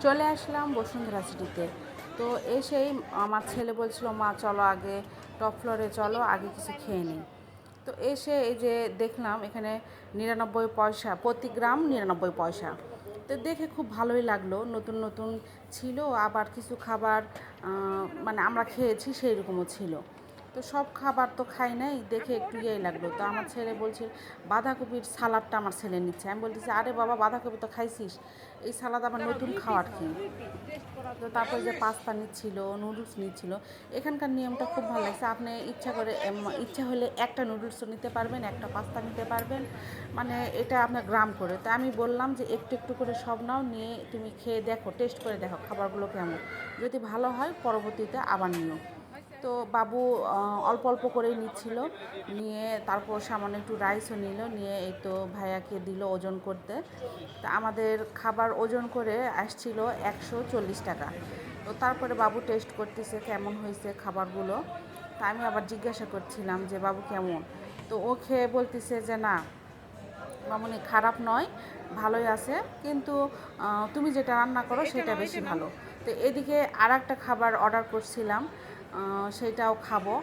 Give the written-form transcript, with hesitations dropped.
চলে আসলাম বসুন্ধরা সিটিতে। তো এসেই আমার ছেলে বলছিল, মা চলো আগে টপ ফ্লোরে চলো, আগে কিছু খেয়ে নিই। তো এসে এই যে দেখলাম এখানে 99 পয়সা প্রতি গ্রাম, 99 পয়সা। তো দেখে খুব ভালোই লাগলো, নতুন নতুন ছিল, আবার কিছু খাবার মানে আমরা খেয়েছি সেই রকমও ছিল। তো সব খাবার তো খাই নাই, দেখে একটু ইয়েই লাগলো। তো আমার ছেলে বলছে বাঁধাকপির সালাদটা আমার ছেলে নিচ্ছে। আমি বলতেছি, আরে বাবা, বাঁধাকপি তো খাইছিস, এই সালাদ আবার নতুন খাওয়ার কি? তো তারপরে যে পাস্তা নিচ্ছিল, নুডলস নিচ্ছিল। এখানকার নিয়মটা খুব ভালো লাগছে, আপনি ইচ্ছা করে ইচ্ছা হলে একটা নুডলসও নিতে পারবেন, একটা পাস্তা নিতে পারবেন, মানে এটা আপনার গ্রাম করে। তো আমি বললাম যে একটু একটু করে সব নাও, নিয়ে তুমি খেয়ে দেখো, টেস্ট করে দেখো খাবারগুলো কেমন, যদি ভালো হয় পরবর্তীতে আবার নিও। তো বাবু অল্প অল্প করেই নিচ্ছিল, নিয়ে তারপর সামান্য একটু রাইসও নিল, নিয়ে এই তো ভাইয়াকে দিল ওজন করতে। তা আমাদের খাবার ওজন করে আসছিল 140 টাকা। তো তারপরে বাবু টেস্ট করতেছে কেমন হয়েছে খাবারগুলো। তা আমি আবার জিজ্ঞাসা করছিলাম যে বাবু কেমন। তো ও খেয়ে বলতেছে যে না মামুনি, খারাপ নয়, ভালোই আছে, কিন্তু তুমি যেটা রান্না করো সেটা বেশি ভালো। তো এদিকে আর একটা খাবার অর্ডার করছিলাম, সেটাও খাবো।